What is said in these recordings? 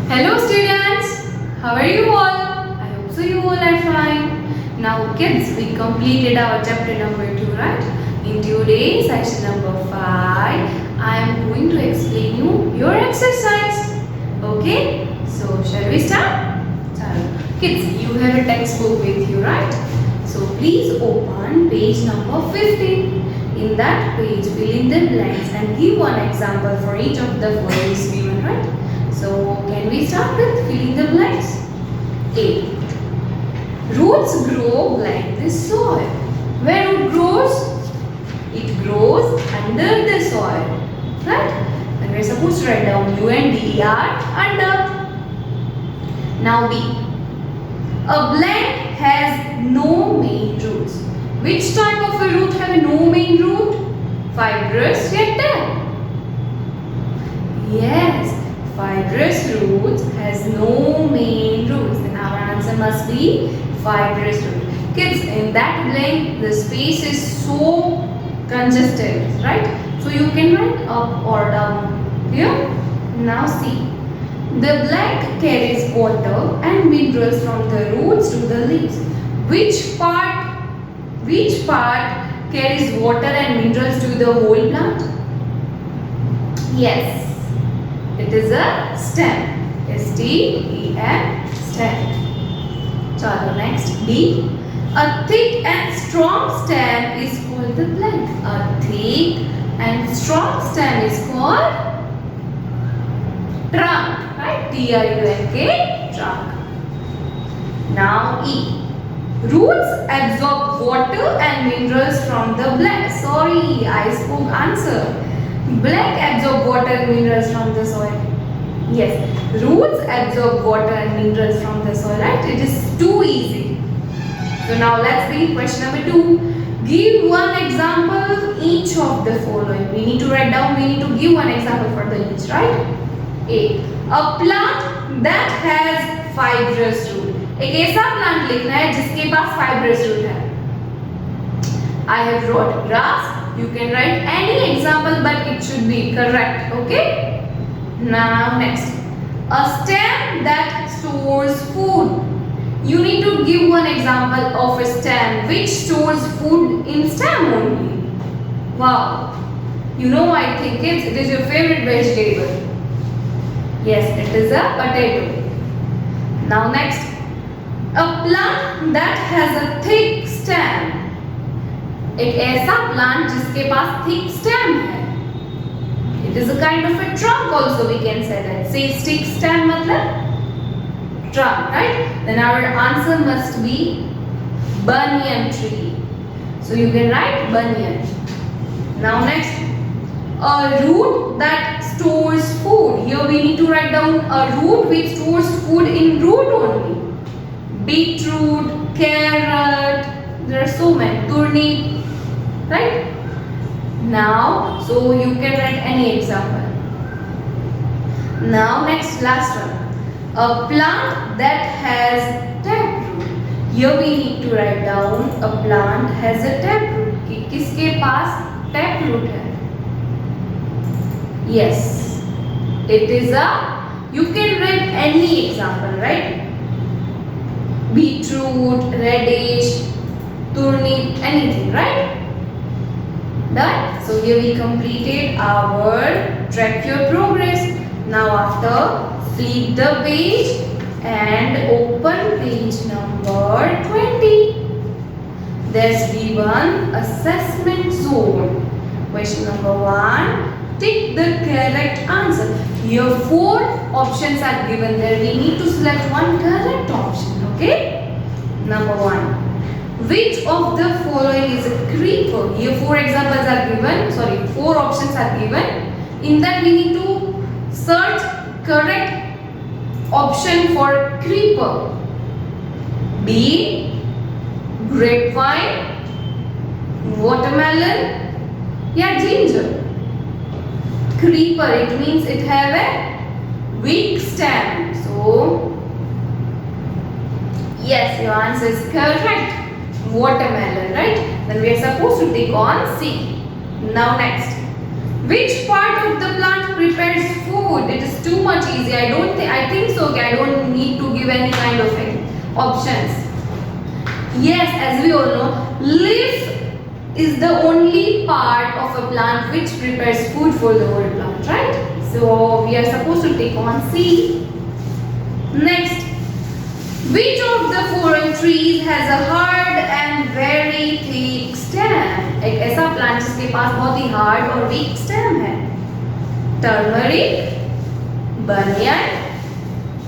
Hello students, how are you all? I hope so you all are fine. Now kids, we completed our chapter number 2, right? In today's section number 5, I am going to explain you your exercise. Okay? So shall we start? Kids, you have a textbook with you, right? So please open page number 15. In that page, fill in the blanks and give one example for each of the following given, right? So, can we start with filling the blanks? A. Roots grow like the soil. Where root grows? It grows under the soil. Right? And we are supposed to write down U and D are under. Now B. A blank has no main roots. Which type of a root have no main root? Fibrous yet dead. Yes. Fibrous roots has no main roots. Then our answer must be fibrous root. Kids, in that blank, the space is so congested, right? So you can write up or down. Here, now see. The blank carries water and minerals from the roots to the leaves. Which part carries water and minerals to the whole plant? Yes. It is a stem. S-T-E-M, stem. Chalo, next. B. A thick and strong stem is called the blank. A thick and strong stem is called trunk. Right? T-R-U-N-K, trunk. Now E. Roots absorb water and minerals from the blank. Sorry, I spoke answer. Blank absorb water and minerals from the soil. Yes, roots absorb water and minerals from the soil, right? It is too easy. So now let's read question number 2. Give one example each of the following. We need to write down, we need to give one example for the each, right? A. A plant that has fibrous root. एक ऐसा plant लिखना है जिसके पास fibrous root है. I have wrote grass. You can write any example but it should be correct. Okay? Now next. A stem that stores food. You need to give one example of a stem which stores food in stem only. Wow. You know, I think it is your favorite vegetable. Yes, it is a potato. Now next. A plant that has a thick stem. एक ऐसा plant जिसके पास thick stem है. It is a kind of a trunk also we can say that. Say thick stem मतलब trunk, right? Then our answer must be banyan tree. So you can write banyan. Now next, a root that stores food. Here we need to write down a root which stores food in root only. Beetroot, carrot, there are so many. Turnip. Right? Now, so you can write any example. Now, next, last one. A plant that has taproot. Here we need to write down a plant has a taproot. कि किसके पास taproot है? Yes, it is a. You can write any example, right? Beetroot, radish, turnip, anything, right? Done. So here we completed our track your progress. Now after, flip the page and open page number 20. There's given assessment zone. Question number 1. Tick the correct answer. Here 4 options are given there. We need to select one correct option. Okay. Number 1. Which of the following is a creeper? Here 4 examples are given. Sorry, 4 options are given. In that we need to search correct option for creeper. B. Grapevine, watermelon, yeah, ginger. Creeper, it means it have a weak stem. So yes, your answer is correct. Watermelon, right? Then we are supposed to take on C. Now next. Which part of the plant prepares food? It is too much easy. I think so. I don't need to give any kind of options. Yes, as we all know, leaf is the only part of a plant which prepares food for the whole plant, right? So we are supposed to take on C. Next, which of the following trees has a hard and very thick stem? एक ऐसा plant जिसके पास बहुत ही hard और week stem है. Turmeric, बनियन,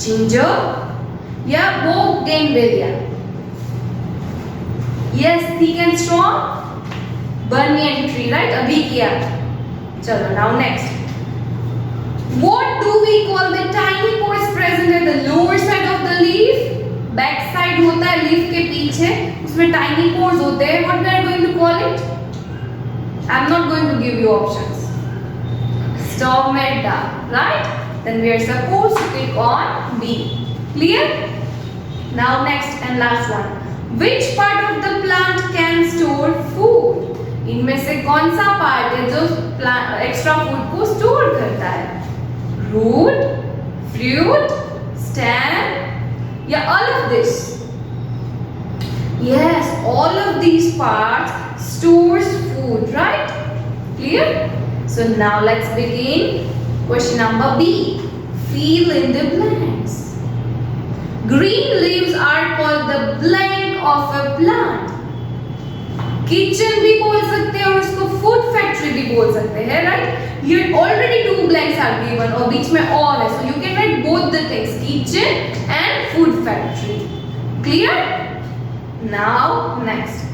ginger या bougainvillea. Yes, thick and strong. Banyan tree, right? अभी किया. चलो, now next. What do we call the tiny pores present at the lower side of the leaf? Back side होता है leaf के पीछे, उसमें tiny pores होते हैं. What we are going to call it? I'm not going to give you options. Stomata, right? Then we are supposed to click on B. Clear? Now next and last one. Which part of the plant can store food? इनमें से कौन सा part है जो extra food को store करता है? Root, fruit, stem, yeah, all of this. Yes, all of these parts stores food, right? Clear? So now let's begin. Question number B. Fill in the blanks. Green leaves are called the blank of a plant. Kitchen भी बोल सकते हैं और उसको food factory भी बोल सकते हैं, right? Here already two blanks are given और बीच में और है, so you can write both the things, kitchen and food factory. Clear? Now next.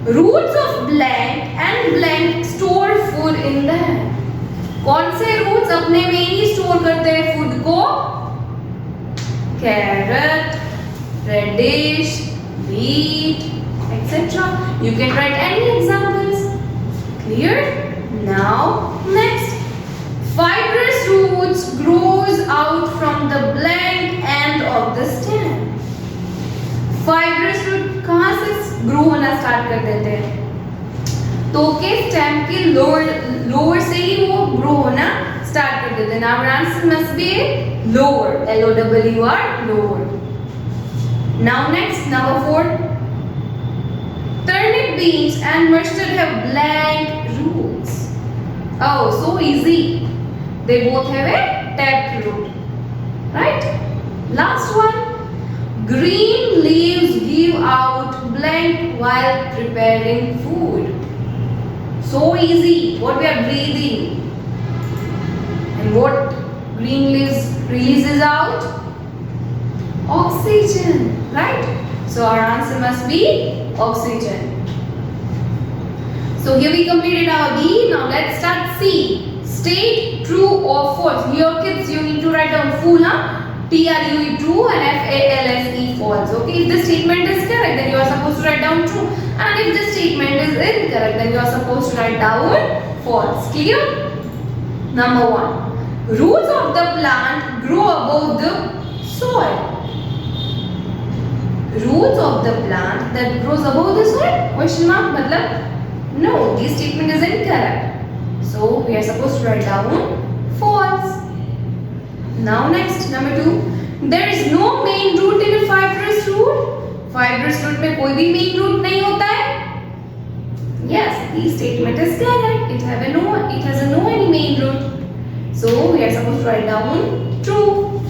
Roots of blank and blank store food in them. कौन से roots अपने में ही store करते हैं food को? Carrot, radish, beet, etc. You can write any examples. Clear? Now next. Fibrous roots grows out from the blank end of the stem. Fibrous root कहाँ से grow होना स्टार्ट कर देते हैं? तो के स्टेम के लोअर से ही वो ग्रो होना स्टार्ट कर देते हैं. Now our answer must be lower. L-O-W-R, lower. Now next, number 4. Turnip, beans and mustard have blank roots. Oh, so easy. They both have a tapped root. Right? Last one. Green leaves give out blank while preparing food. So easy. What we are breathing. And what green leaves releases out? Oxygen. Right? So our answer must be oxygen. So here we completed our B. Now let's start C. State true or false. Here kids you need to write down full, huh? T-R-U-E true and F-A-L-S-E false. Okay, if the statement is correct then you are supposed to write down true, and if the statement is incorrect then you are supposed to write down false. Clear? Number 1. Roots of the plant grow above the soil. Roots of the plant that grows above the soil? Question mark? Matlab, no, this statement is incorrect. So we are supposed to write down false. Now next, number 2. There is no main root in a fibrous root. Fibrous root में कोई भी main root नहीं होता है. Yes, this statement is correct. It has a no any main root. So we are supposed to write down true.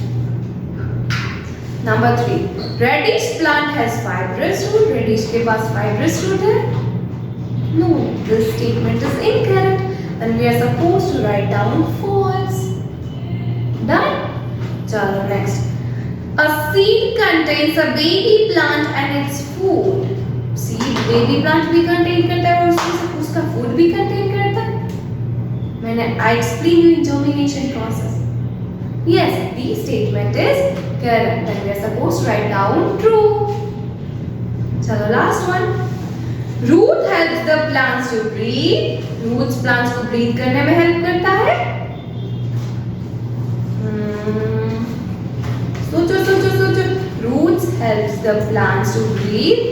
Number 3. Radish plant has fibrous root. Radish के पास fibrous root है. No, this statement is incorrect. Then we are supposed to write down false. Done? Chalo next. A seed contains a baby plant and its food. Seed baby plant भी contain करता है और उसका food भी contain करता है. I explained you in germination process. Yes, the statement is correct. Then we are supposed to write down true. Chalo last one. Root helps the plants to breathe. Roots plants को breathe करने में help करता है. सोचो. Roots helps the plants to breathe.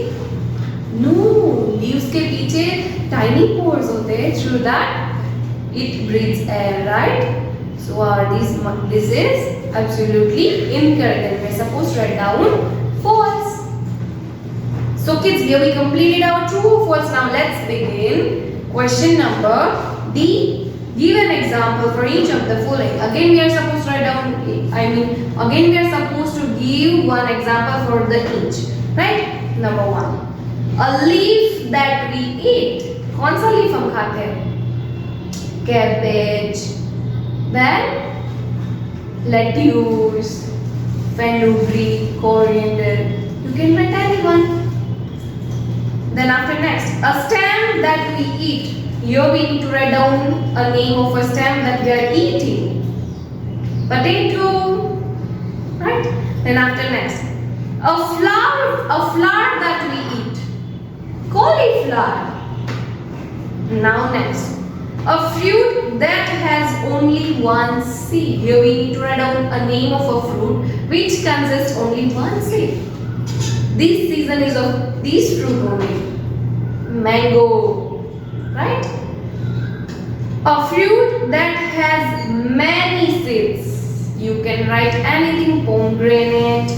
No, leaves के पीछे tiny pores होते हैं. Through that It breathes air, right? So this is absolutely incorrect and we are supposed to write down false. So kids, here we completed our true or false. Now let's begin question number D. Give an example for each of the following. Again we are supposed to write down, again we are supposed to give one example for the each. Right? Number 1. A leaf that we eat. कौन सा leaf हम खाते हैं? Cabbage, then lettuce, fenugreek, coriander. You can write anyone. Then after next, a stem that we eat. Here we need to write down a name of a stem that we are eating. Potato, right? Then after next, a flower that we eat. Cauliflower. Now next, a fruit that has only one seed. Here we need to write down a name of a fruit which consists only one seed. This season is of this fruit only. Mango, right? A fruit that has many seeds. You can write anything, pomegranate,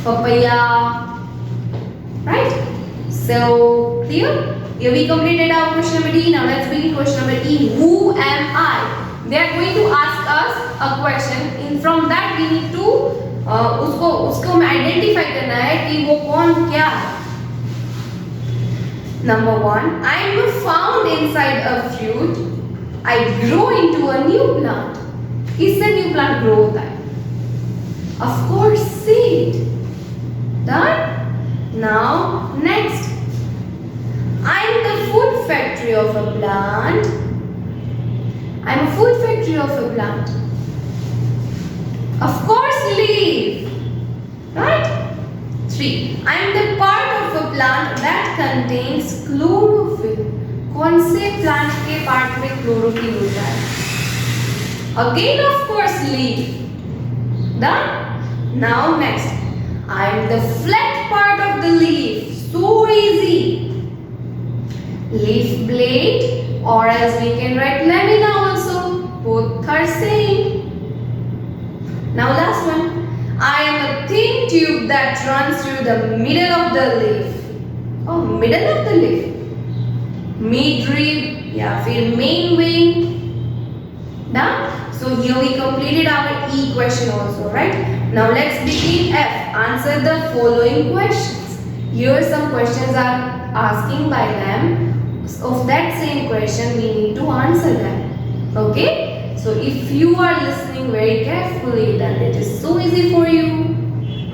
papaya, right? So clear? Here we completed our question number D. Now let's begin question number E. Who am I? They are going to ask us a question. In from that we need to उसको हमें identify करना है कि वो कौन क्या है. Number 1. I am found inside a fruit. I grow into a new plant. किससे new plant grow होता है? Of course, seed. Done? Now next. I am the food factory of a plant. I am a food factory of a plant. Of course, leaf. Right? 3. I am the part of a plant that contains chlorophyll. कौन से plant के part में chlorophyll होता है? Again, of course, leaf. Done? Now next. I am the flat part of the leaf. So easy. Leaf blade, or else we can write lamina also. Both are same. Now last one. I am a thin tube that runs through the middle of the leaf. Oh, middle of the leaf. Mid-rib, yeah, फिर main wing. Done? So here we completed our E question also, right? Now let's begin F. Answer the following questions. Here some questions are asking by them. Of that same question we need to answer them. Okay? So if you are listening very carefully, then it is so easy for you.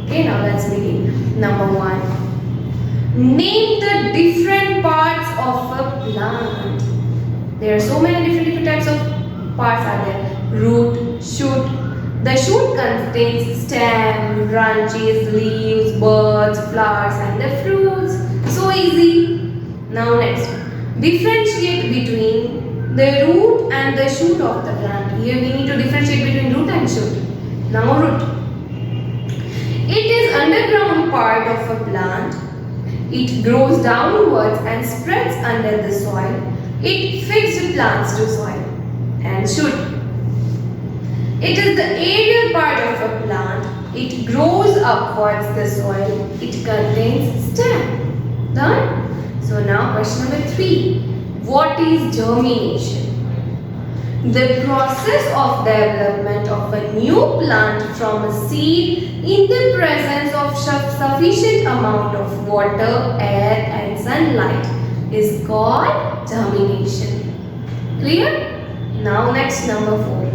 Okay, now let's begin. Number 1. Name the different parts of a plant. There are so many different types of parts are there. Root, shoot. The shoot contains stem, branches, leaves, buds, flowers and the fruits. So easy. Now next. Differentiate between the root and the shoot of the plant. Here we need to differentiate between root and shoot. Now root. It is underground part of a plant. It grows downwards and spreads under the soil. It fixed plants to soil. And shoot. It is the aerial part of a plant. It grows upwards the soil. It contains stem. Done? So now question number 3. What is germination? The process of development of a new plant from a seed in the presence of sufficient amount of water, air and sunlight is called germination. Clear? Now next number 4.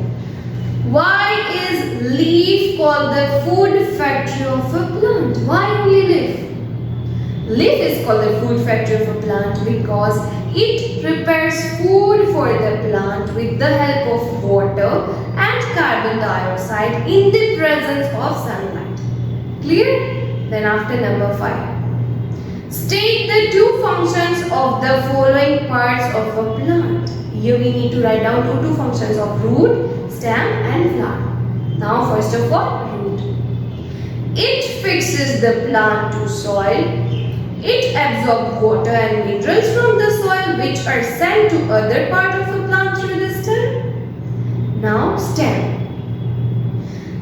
Why is leaf called the food factory of a plant? Why only leaf? Leaf is called the food factory of a plant because it prepares food for the plant with the help of water and carbon dioxide in the presence of sunlight. Clear? Then after number 5. State the 2 functions of the following parts of a plant. Here we need to write down two functions of root, stem and flower. Now first of all, root. It fixes the plant to soil. It absorbs water and minerals from the soil which are sent to other part of a plant through the Now stem.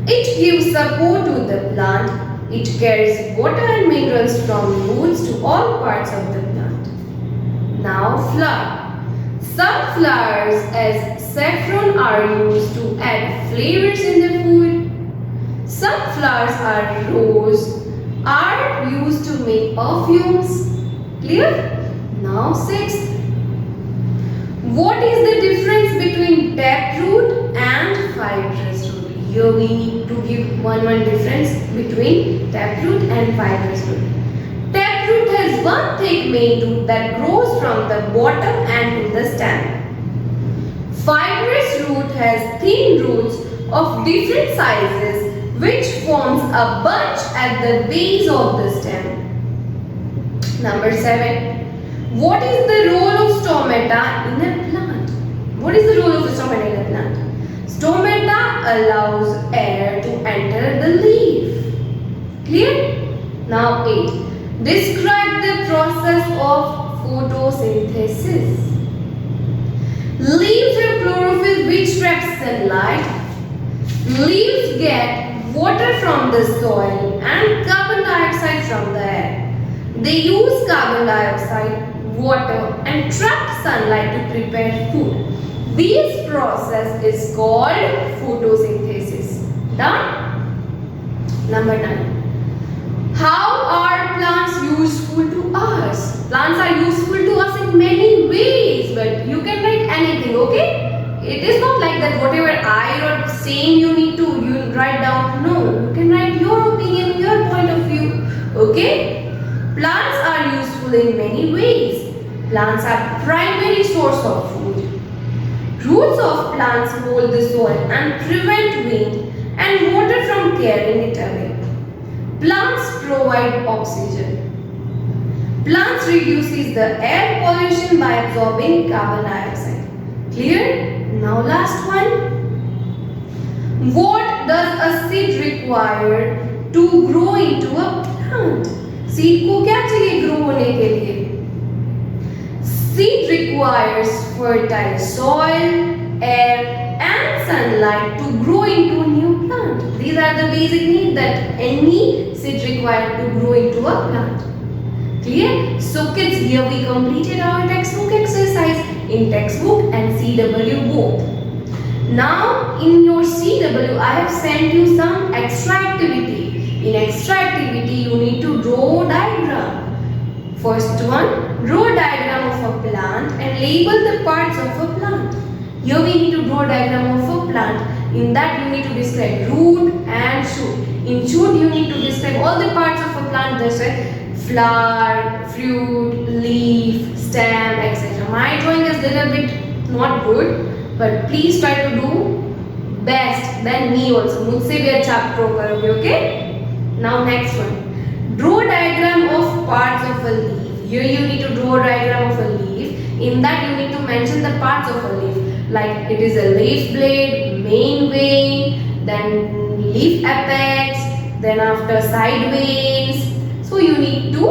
It gives support to the plant. It carries water and minerals from roots to all parts of the plant. Now flower. Some flowers as saffron are used to add flavors in the food. Some flowers are used to make perfumes. Clear? Now sixth. What is the difference between taproot and fibrous root? Here we need to give one difference between taproot and fibrous root. Taproot has one thick main root that grows from the bottom and to the stem. Fibrous root has thin roots of different sizes which forms a bunch at the base of the stem. Number 7. What is the role of stomata in a plant? What is the role of stomata in a plant? Stomata allows air to enter the leaf. Clear? Now 8. Describe the process of photosynthesis. Leaves have chlorophyll which traps sunlight. Leaves get water from the soil and carbon dioxide from the air. They use carbon dioxide, water and trapped sunlight to prepare food. This process is called photosynthesis. Done? Number 9. How are plants useful to us? Plants are useful to us in many ways, but you can write anything, okay? It is not like that whatever I wrote saying you write down. No, you can write your opinion, your point of view, okay? Plants are useful in many ways. Plants are primary source of food. Roots of plants hold the soil and prevent wind and water from carrying it away. Plants provide oxygen. Plants reduces the air pollution by absorbing carbon dioxide. Clear? Now last one. What does a seed require to grow into a plant? Seed को क्या चाहिए grow होने के लिए? Seed requires fertile soil, air and sunlight to grow into a new plant. These are the basic needs that any seed required to grow into a plant. Clear? So kids, here we completed our textbook exercise in textbook and CW both. Now in your CW I have sent you some extra activity. In extra activity you need to draw diagram. First one, draw a diagram of a plant and label the parts of a plant. Here we need to draw a diagram of a plant. In that you need to describe root and shoot. In shoot you need to describe all the parts of a plant, just like flower, fruit, leaf, stem, etc. My drawing is little bit not good, but please try to do best than me also. मुझसे भी अच्छा आप draw करोगे, okay? Now next one. Draw a diagram of parts of a leaf. Here you need to draw a diagram of a leaf. In that you need to mention the parts of a leaf. Like it is a leaf blade, main vein, then leaf apex, then after side veins. So you need to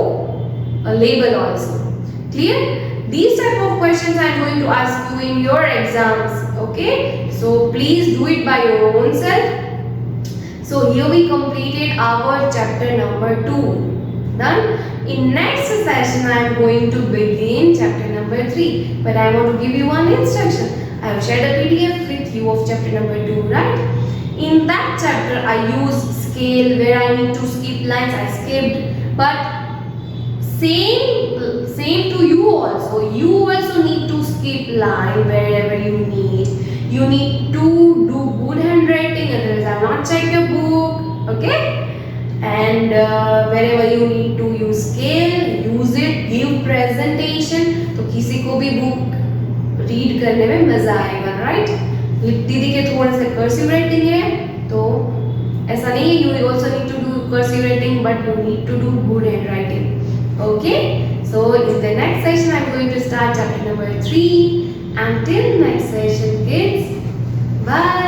label also. Clear? These type of questions I am going to ask you in your exams. Okay? So please do it by your own self. So here we completed our chapter number 2. Done? In next session I am going to begin chapter number 3. But I want to give you one instruction. I have shared a PDF with you of chapter number 2, right? In that chapter I use scale where I need to skip lines. I skipped. But same to you also. You also need to skip line wherever you need. You need to do good handwriting, otherwise I will not check your book. Okay? And wherever you need to use scale, use it. Give presentation. तो किसी को भी book read करने में मजा आएगा, right? दीदी के थोड़े से cursive writing है, तो ऐसा नहीं है. You also need to do cursive writing, but you need to do good handwriting. Okay? So in the next session I am going to start chapter number 3. Until next session, kids. Bye.